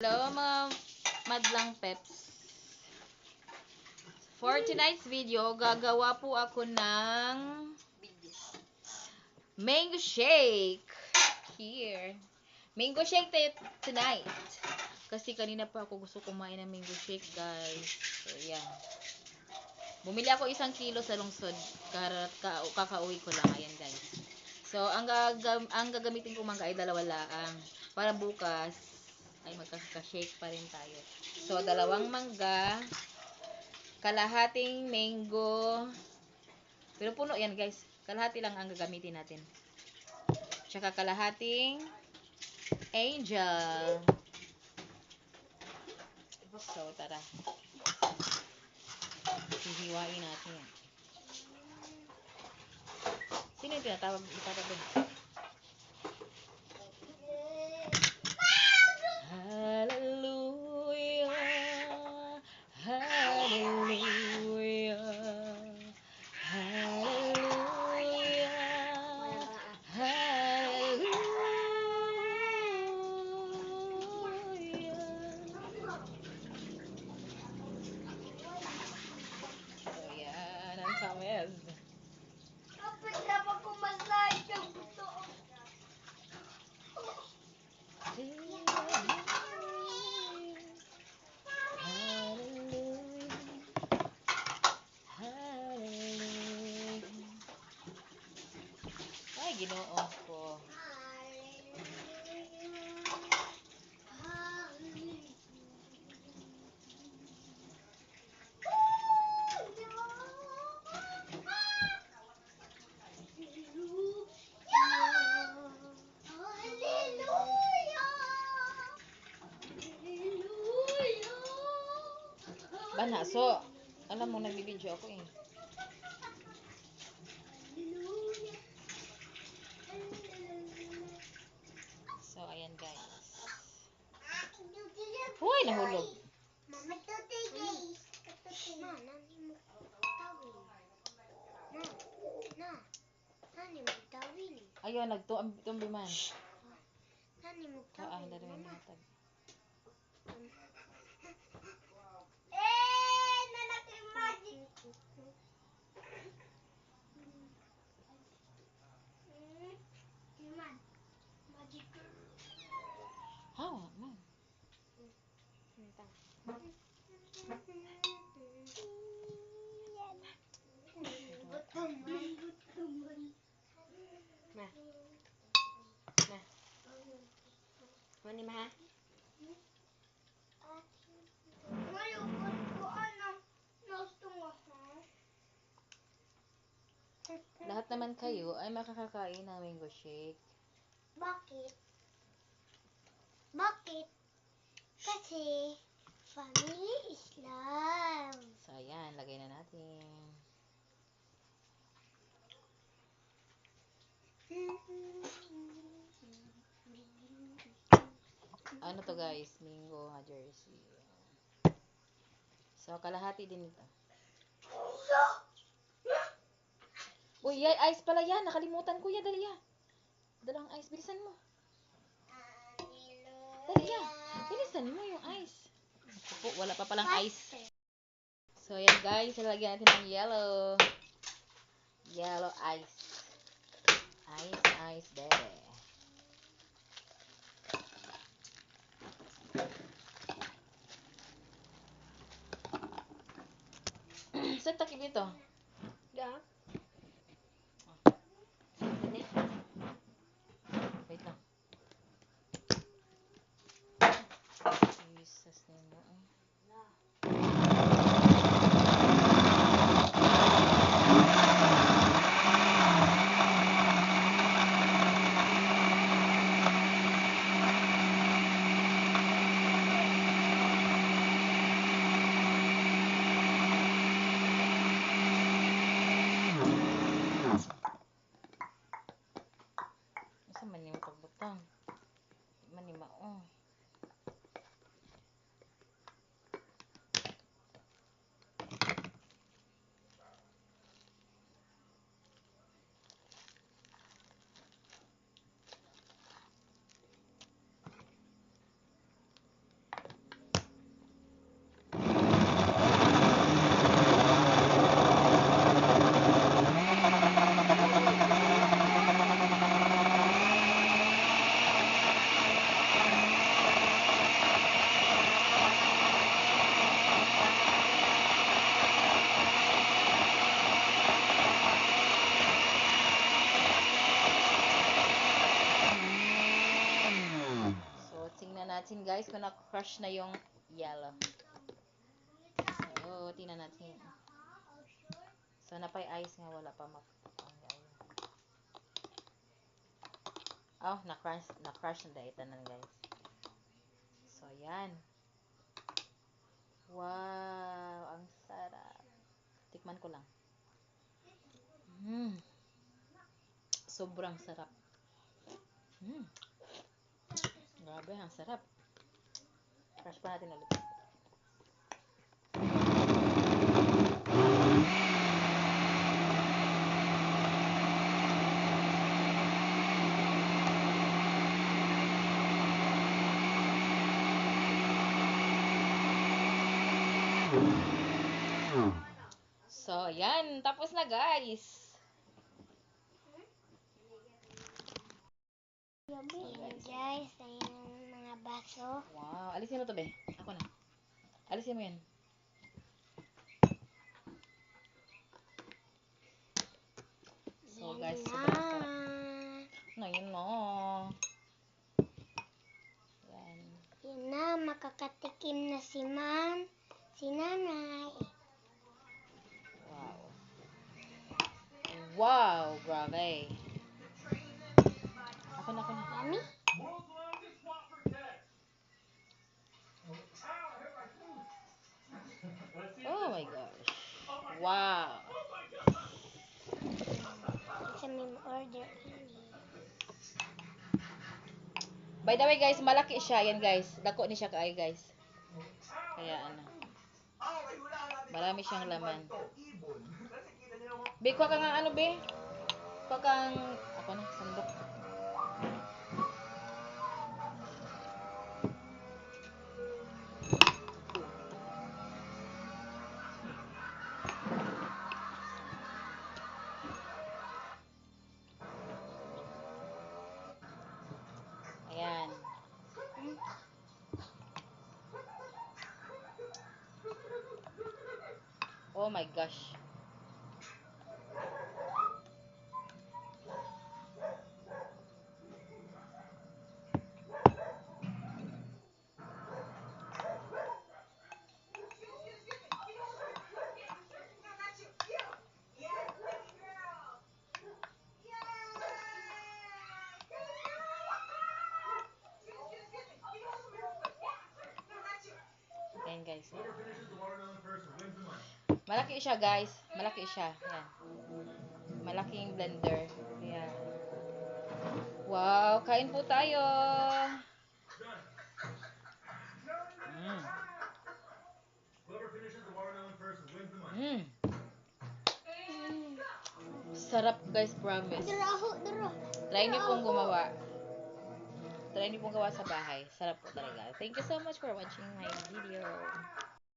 So, mga madlang peps. For tonight's video, gagawa po ako ng mango shake. Here. Mango shake tonight. Kasi kanina pa ako gusto kumain ng mango shake, guys. So, yan. Bumili ako 1 kilo sa lungsod. Kakauwi ko lang. Ayan, guys. So, ang gagamitin ko mangga ay 2 laang. Para bukas, ay magkaka-shake pa rin tayo. So, 2 mangga, kalahating mango, pero puno yan, guys. Kalahati lang ang gagamitin natin. Tsaka kalahating angel. So, tara. Hihiwain natin yan. Sino yung tinatawag? Ipatabi. Hallelujah. Hallelujah. Hallelujah. Hallelujah. So, yan. Ang tamis. Kapag dapat ko mag-like yung buto. Ay, Ginoo ko. Banaso. Alam mo, nagbibideo ako eh. So, ayan guys. Uy, nahulog. Mama, tutoy guys. Na, nani mo tawin. Nani mo tawin. Ayun, nagtumbi man. Nani mo Ah, tawin. dali may matag. Nanak yung magic. Magic girl. Hawa man. Na. Mani ma ha? Ngayon ko ano gusto mo ha? Lahat naman kayo ay makakakain ng mango shake. Bakit? Bakit? Kasi family is love. So, ayan, lagay na natin. Ano to guys? Mango jersey. So, kalahati din ito. Uy, ice pala yan. Nakalimutan ko yan. Dali yan. Dalang ice. Bilisan mo. Dali yan. Bilisan mo yung ice. Opo, wala pa palang ice. So, yan guys. Lalagyan natin ng yellow. Yellow ice. Ice, baby. Saan takip ito? Da? Wait lang. Jesus name mo. Asa man yung pagbutang? Manima oh. Tingnan natin guys kung na-crush na yung yellow. So, tingnan natin. So, napay ice nga wala pa oh, na-crush na dahil tanan guys. So, yan. Wow, ang sarap. Tikman ko lang. Sobrang sarap. Grabe, ang sarap. Crush pa natin ulit. So, yan. Tapos na, guys. Ayan, guys. Ayan mga baso. Wow. Alisin mo to, be. Ako na. Alisin mo yan. So, guys, sobrang sarap. No, yun no. Yan. Yan na, makakatikim na si nanay. Wow. Wow, grabe. Ako na. Mami? Oh my gosh. Wow. Isa may order. By the way, guys, malaki siya. Yan, guys. Dako ni siya kaayo, guys. Kaya, ano. Marami siyang laman. Be, kuha ka nga, ano, be? Kuha kang, ako na, sandok. Ayan. Oh my gosh. Ayan, guys. Malaki siya, guys. Malaki siya. Ayan. Malaking blender. Ayan. Wow, kain po tayo. Sarap, guys, promise. Try niyo pong gumawa. Try niyo pong gawa sa bahay. Sarap po talaga. Thank you so much for watching my video.